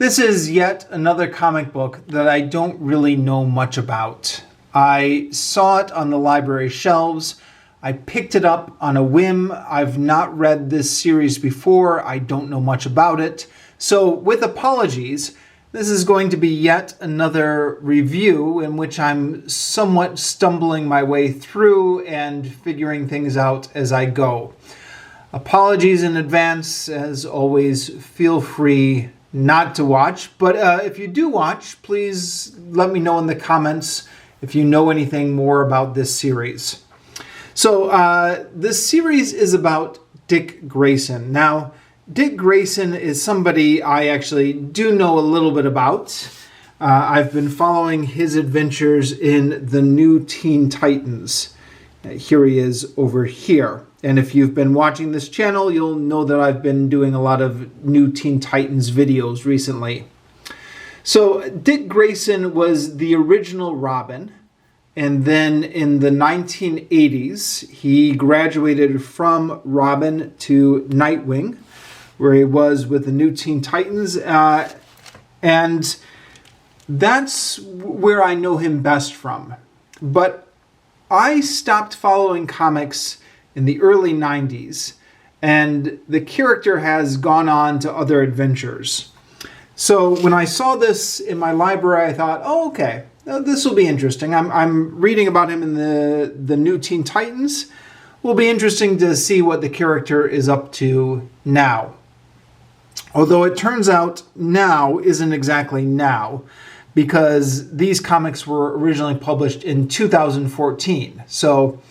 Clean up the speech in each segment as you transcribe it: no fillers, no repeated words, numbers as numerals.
This is yet another comic book that I don't really know much about. I saw it on the library shelves. I picked it up on a whim. I've not read this series before. I don't know much about it. So with apologies, this is going to be yet another review in which I'm somewhat stumbling my way through and figuring things out as I go. Apologies in advance. As always, feel free not to watch, but if you do watch, please let me know in the comments if you know anything more about this series. So this series is about Dick Grayson. Now, Dick Grayson is somebody I actually do know a little bit about. I've been following his adventures in the New Teen Titans. Here he is over here. And if you've been watching this channel, you'll know that I've been doing a lot of New Teen Titans videos recently. So Dick Grayson was the original Robin. And then in the 1980s, he graduated from Robin to Nightwing, where he was with the New Teen Titans. And that's where I know him best from. But I stopped following comics in the early 90s, and the character has gone on to other adventures. So when I saw this in my library, I thought, oh, okay, this will be interesting. I'm reading about him in the New Teen Titans. Will be interesting to see what the character is up to now. Although it turns out now isn't exactly now, because these comics were originally published in 2014. So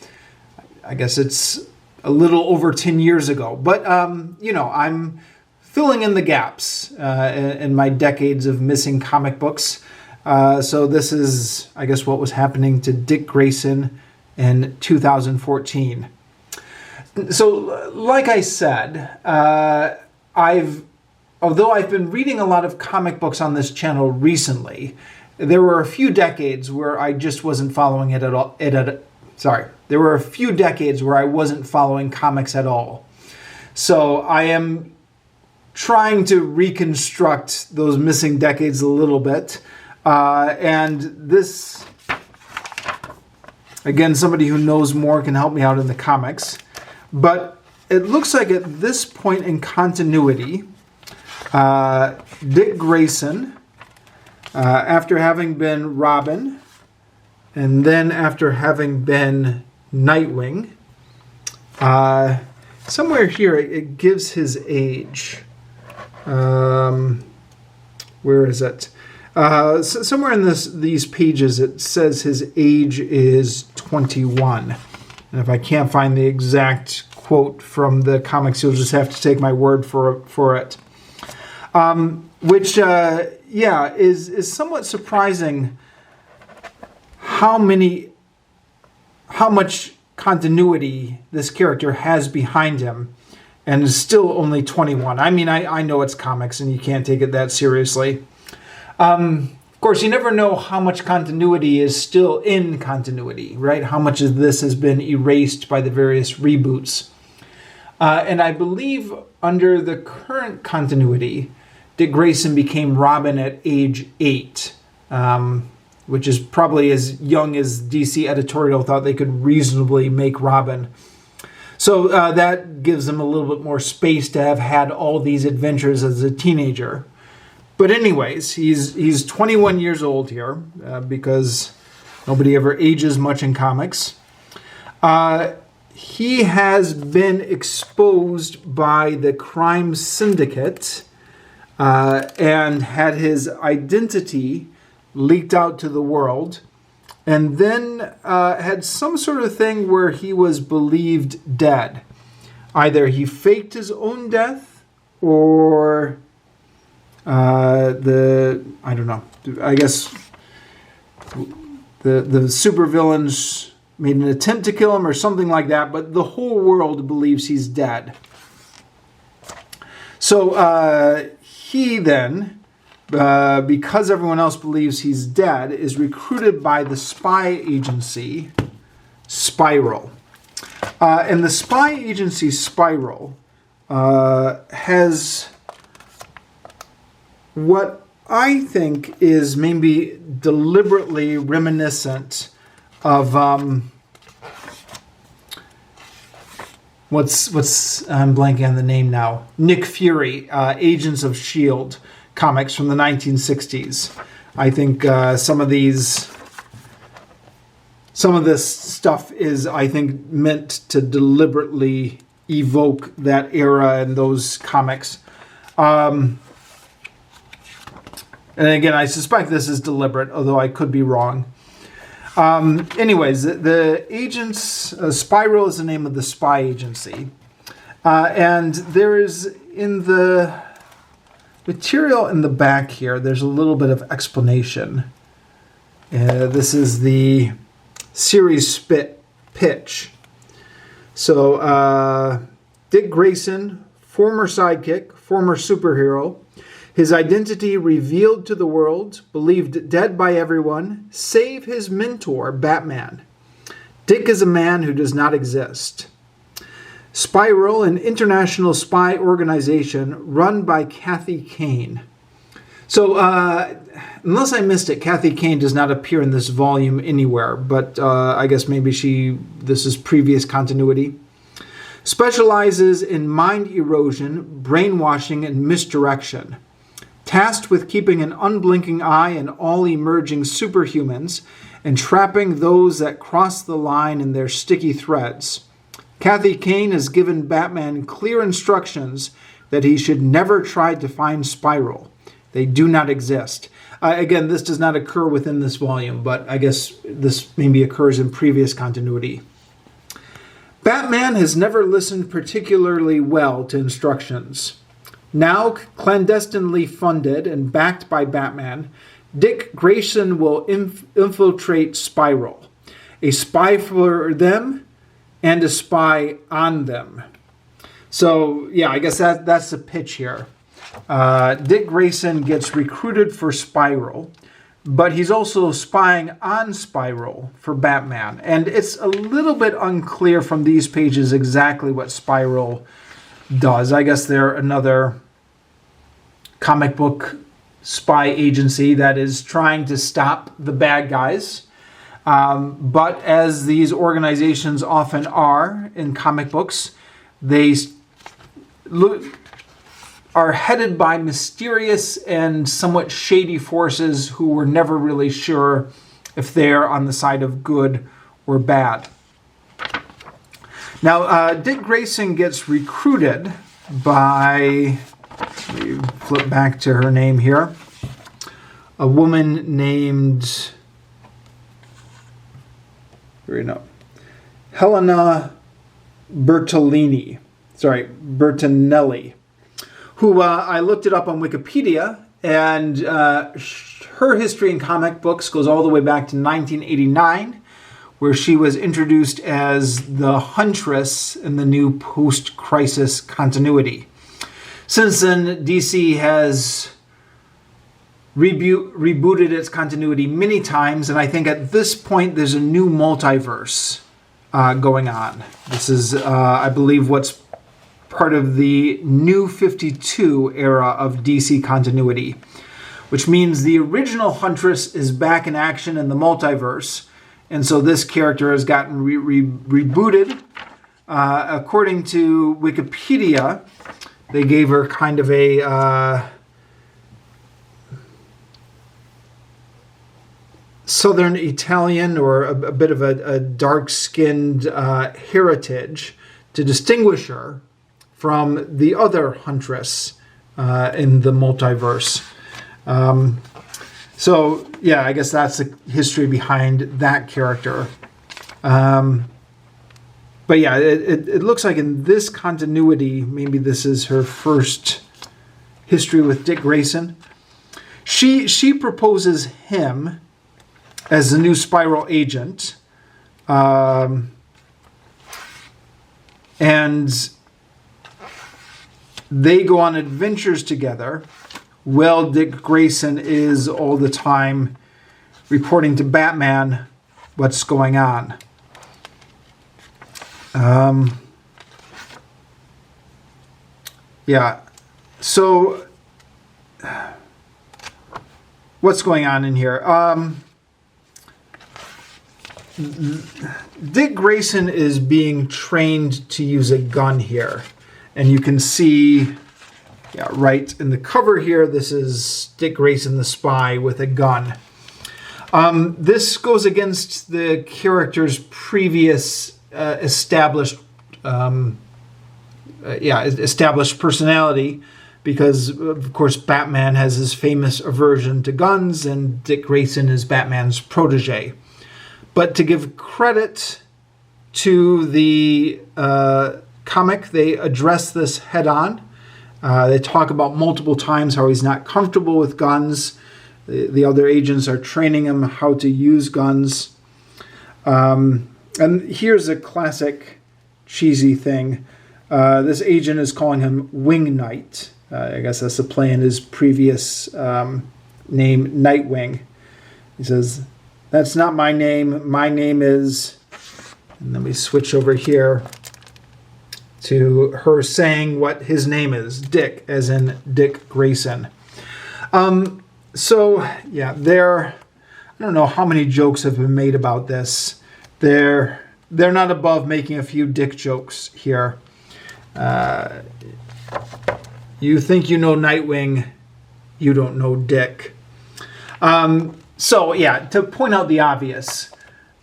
I guess it's a little over 10 years ago. But, I'm filling in the gaps in my decades of missing comic books. So this is, I guess, what was happening to Dick Grayson in 2014. So, like I said, although I've been reading a lot of comic books on this channel recently, there were a few decades where I just wasn't following it at all. There were a few decades where I wasn't following comics at all. So I am trying to reconstruct those missing decades a little bit. And this, again, somebody who knows more can help me out in the comics. But it looks like at this point in continuity, Dick Grayson, after having been Robin, and then after having been Nightwing, somewhere here it gives his age. Where is it? Somewhere in these pages it says his age is 21. And if I can't find the exact quote from the comics, you'll just have to take my word for it. Which is somewhat surprising how much continuity this character has behind him and is still only 21. I mean, I know it's comics and you can't take it that seriously. Of course, you never know how much continuity is still in continuity, right? How much of this has been erased by the various reboots. And I believe under the current continuity, Dick Grayson became Robin at age 8, which is probably as young as DC editorial thought they could reasonably make Robin. So that gives him a little bit more space to have had all these adventures as a teenager. But anyways, he's 21 years old here because nobody ever ages much in comics. He has been exposed by the crime syndicate and had his identity leaked out to the world, and then had some sort of thing where he was believed dead. Either he faked his own death, or I don't know. I guess the supervillains made an attempt to kill him or something like that, but the whole world believes he's dead. So he then, because everyone else believes he's dead, is recruited by the spy agency Spyral. And the spy agency Spyral has what I think is maybe deliberately reminiscent of what's I'm blanking on the name now. Nick Fury, Agents of S.H.I.E.L.D. comics from the 1960s. I think some of this stuff is, I think, meant to deliberately evoke that era and those comics. And again, I suspect this is deliberate, although I could be wrong. Anyways, the agents, Spyral is the name of the spy agency. And there is, in the material in the back here, there's a little bit of explanation. This is the series pitch. So, Dick Grayson, former sidekick, former superhero, his identity revealed to the world, believed dead by everyone, save his mentor, Batman. Dick is a man who does not exist. Spyral, an international spy organization run by Kathy Kane. So, unless I missed it, Kathy Kane does not appear in this volume anywhere, but I guess maybe this is previous continuity. Specializes in mind erosion, brainwashing, and misdirection. Tasked with keeping an unblinking eye on all emerging superhumans and trapping those that cross the line in their sticky threads. Kathy Kane has given Batman clear instructions that he should never try to find Spyral. They do not exist. Again, this does not occur within this volume, but I guess this maybe occurs in previous continuity. Batman has never listened particularly well to instructions. Now clandestinely funded and backed by Batman, Dick Grayson will infiltrate Spyral, a spy for them and a spy on them. So, yeah, I guess that's the pitch here. Dick Grayson gets recruited for Spyral, but he's also spying on Spyral for Batman. And it's a little bit unclear from these pages exactly what Spyral does. I guess they're another comic book spy agency that is trying to stop the bad guys. But as these organizations often are in comic books, they are headed by mysterious and somewhat shady forces who we're never really sure if they're on the side of good or bad. Now, Dick Grayson gets recruited by, let me flip back to her name here, a woman named, Helena Bertinelli, who I looked it up on Wikipedia, and her history in comic books goes all the way back to 1989, where she was introduced as the Huntress in the new post-crisis continuity. Since then, DC has rebooted its continuity many times, and I think at this point there's a new multiverse going on. This is, I believe, what's part of the New 52 era of DC continuity, which means the original Huntress is back in action in the multiverse, and so this character has gotten rebooted. According to Wikipedia, they gave her kind of a Southern Italian or a bit of a dark-skinned heritage to distinguish her from the other Huntress in the multiverse. So, yeah, I guess that's the history behind that character. But yeah, it looks like in this continuity, maybe this is her first history with Dick Grayson. She proposes him as the new Spyral agent. And they go on adventures together. Well, Dick Grayson is all the time reporting to Batman what's going on. Yeah. So what's going on in here. Dick Grayson is being trained to use a gun here. And you can see, yeah, right in the cover here, this is Dick Grayson the spy with a gun. This goes against the character's previous established personality, because, of course, Batman has his famous aversion to guns, and Dick Grayson is Batman's protege. But to give credit to the comic, they address this head-on. They talk about multiple times how he's not comfortable with guns. The other agents are training him how to use guns. And here's a classic cheesy thing. This agent is calling him Wing Knight. I guess that's a play in his previous name, Nightwing. He says, "That's not my name. My name is..." And then we switch over here to her saying what his name is, Dick, as in Dick Grayson. So, yeah, I don't know how many jokes have been made about this. They're not above making a few Dick jokes here. You think you know Nightwing, you don't know Dick. So, yeah, to point out the obvious,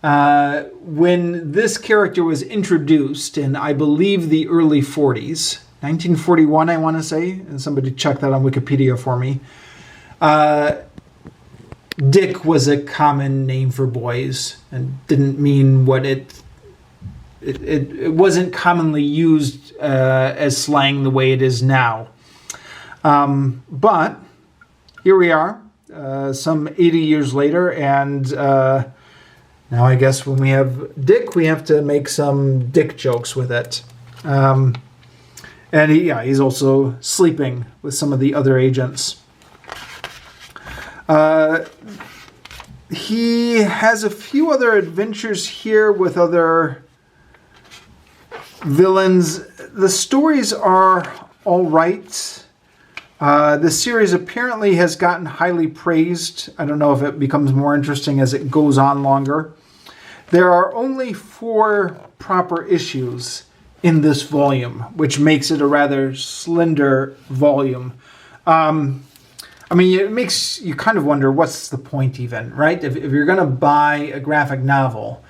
when this character was introduced in, I believe, the early 40s, 1941, I want to say, and somebody check that on Wikipedia for me, Dick was a common name for boys and didn't mean what it wasn't commonly used as slang the way it is now. But here we are, some 80 years later, and now I guess when we have Dick, we have to make some Dick jokes with it. And he's also sleeping with some of the other agents. He has a few other adventures here with other villains. The stories are all right. The series apparently has gotten highly praised. I don't know if it becomes more interesting as it goes on longer. There are only 4 proper issues in this volume, which makes it a rather slender volume. I mean, it makes you kind of wonder, what's the point even, right? If you're going to buy a graphic novel,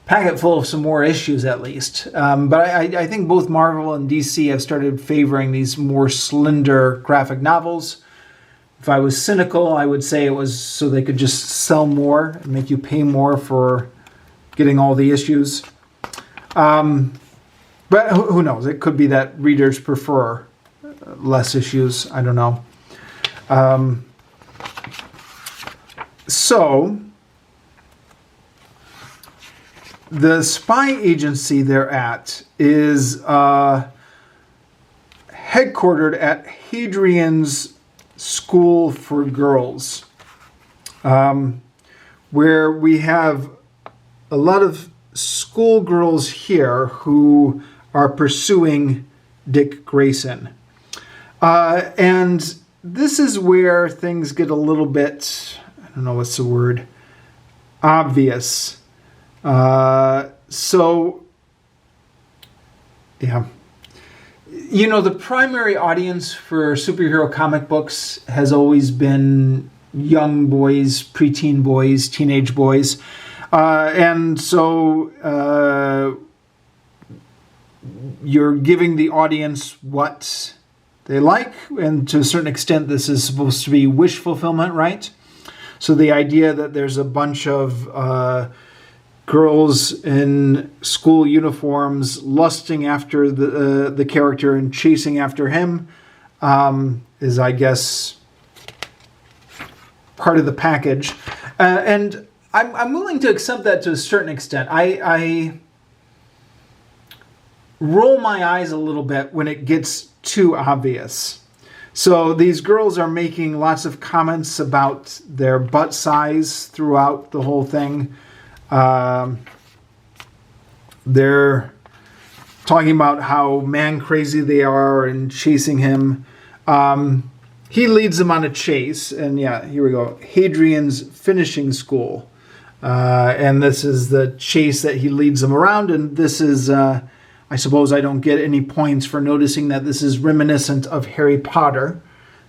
pack it full of some more issues at least. But I think both Marvel and DC have started favoring these more slender graphic novels. If I was cynical, I would say it was so they could just sell more and make you pay more for getting all the issues. But who knows? It could be that readers prefer less issues. I don't know. So, the spy agency they're at is headquartered at Hadrian's School for Girls, where we have a lot of schoolgirls here who are pursuing Dick Grayson. And this is where things get a little bit, I don't know what's the word, obvious. So, yeah. You know, the primary audience for superhero comic books has always been young boys, preteen boys, teenage boys. And so you're giving the audience what they like, and to a certain extent this is supposed to be wish fulfillment, right? So the idea that there's a bunch of girls in school uniforms lusting after the character and chasing after him is, I guess, part of the package. And I'm willing to accept that to a certain extent. I roll my eyes a little bit when it gets too obvious. So these girls are making lots of comments about their butt size throughout the whole thing. They're talking about how man crazy they are and chasing him. he leads them on a chase, and yeah, here we go. Hadrian's finishing school. And this is the chase that he leads them around, and this is, I suppose I don't get any points for noticing that this is reminiscent of Harry Potter.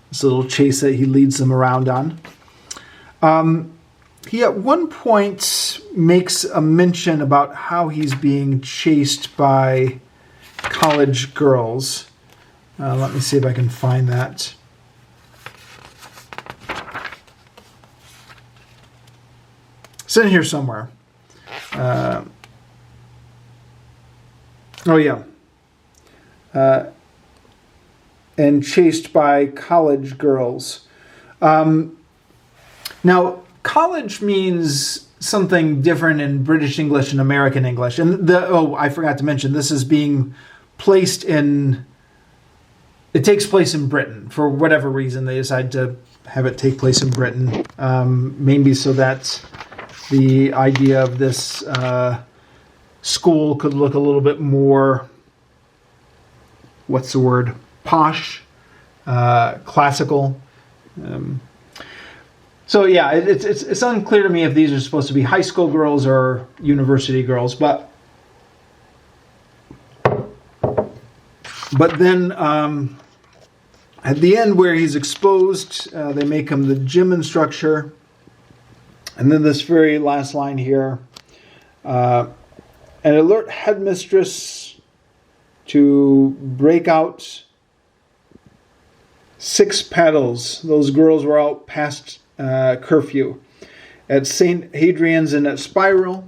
This little chase that he leads them around on. He at one point makes a mention about how he's being chased by college girls. Let me see if I can find that. It's in here somewhere. Oh, yeah. And chased by college girls. Now, college means something different in British English and American English. And I forgot to mention, this is being placed in... It takes place in Britain. For whatever reason, they decide to have it take place in Britain. Maybe so that the idea of this school could look a little bit more, what's the word, posh, classical. So yeah, it's unclear to me if these are supposed to be high school girls or university girls, but then at the end where he's exposed, they make him the gym instructor. And then this very last line here, an alert headmistress to break out 6 paddles. Those girls were out past curfew. At St. Hadrian's and at Spyral,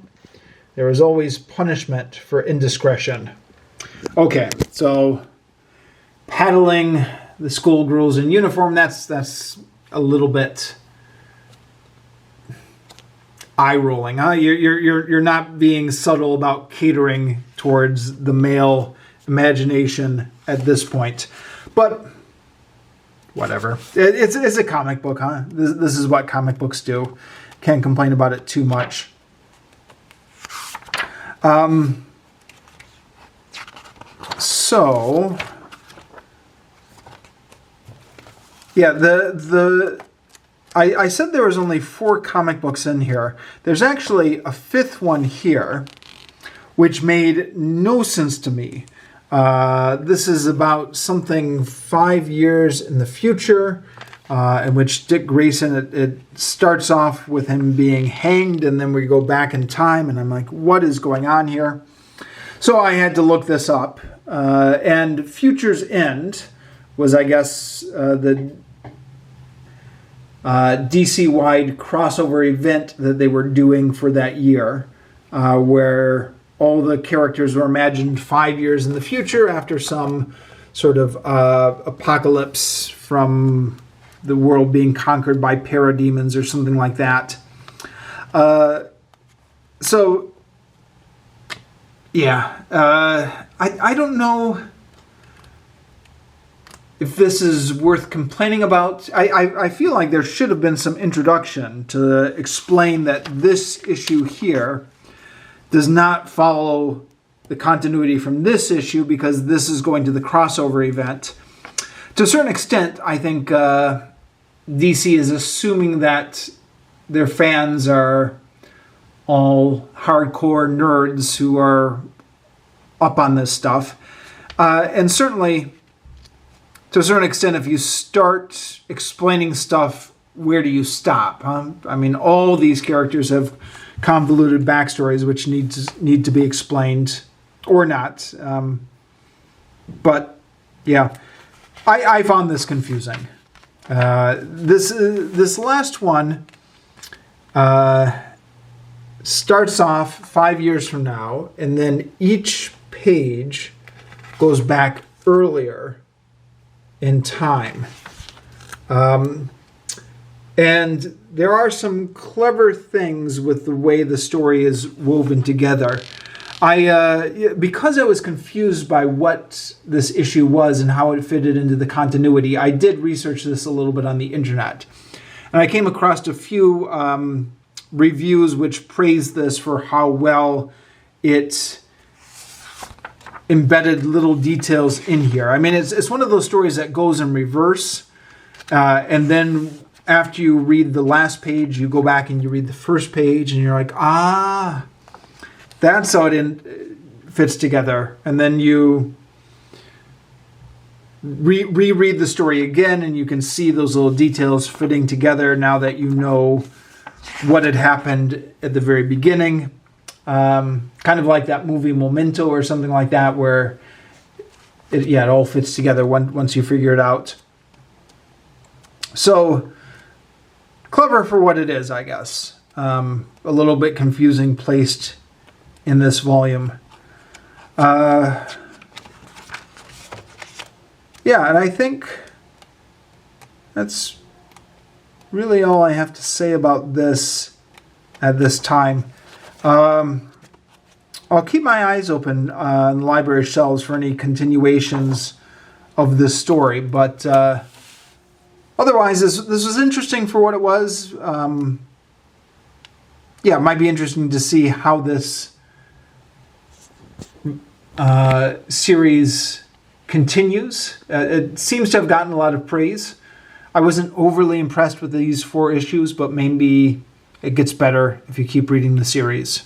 there is always punishment for indiscretion. Okay, so paddling the schoolgirls in uniform, that's a little bit eye-rolling, huh? You're not being subtle about catering towards the male imagination at this point. But whatever. It's a comic book, huh? This is what comic books do. Can't complain about it too much. So yeah, I said there was only 4 comic books in here. There's actually a 5th one here, which made no sense to me. This is about something 5 years in the future, in which Dick Grayson, it starts off with him being hanged, and then we go back in time, and I'm like, what is going on here? So I had to look this up. And Future's End was, I guess, the DC-wide crossover event that they were doing for that year, where all the characters were imagined 5 years in the future after some sort of apocalypse from the world being conquered by parademons or something like that. So, yeah, I don't know if this is worth complaining about. I feel like there should have been some introduction to explain that this issue here does not follow the continuity from this issue because this is going to the crossover event. To a certain extent, I think DC is assuming that their fans are all hardcore nerds who are up on this stuff. And certainly, to a certain extent, if you start explaining stuff, where do you stop? Huh? I mean, all these characters have convoluted backstories which need to be explained or not. But yeah, I found this confusing. This last one starts off 5 years from now, and then each page goes back earlier in time. And there are some clever things with the way the story is woven together. Because I was confused by what this issue was and how it fitted into the continuity, I did research this a little bit on the internet. And I came across a few reviews which praised this for how well it embedded little details in here. I mean, it's one of those stories that goes in reverse. And then after you read the last page, you go back and you read the first page, and you're like, that's how it fits together. And then you reread the story again, and you can see those little details fitting together now that you know what had happened at the very beginning. Kind of like that movie Memento or something like that, where it all fits together once you figure it out. So, clever for what it is, I guess. A little bit confusing placed in this volume. And I think that's really all I have to say about this at this time. I'll keep my eyes open on the library shelves for any continuations of this story, but otherwise, this was interesting for what it was. It might be interesting to see how this series continues. It seems to have gotten a lot of praise. I wasn't overly impressed with these 4 issues, but maybe it gets better if you keep reading the series.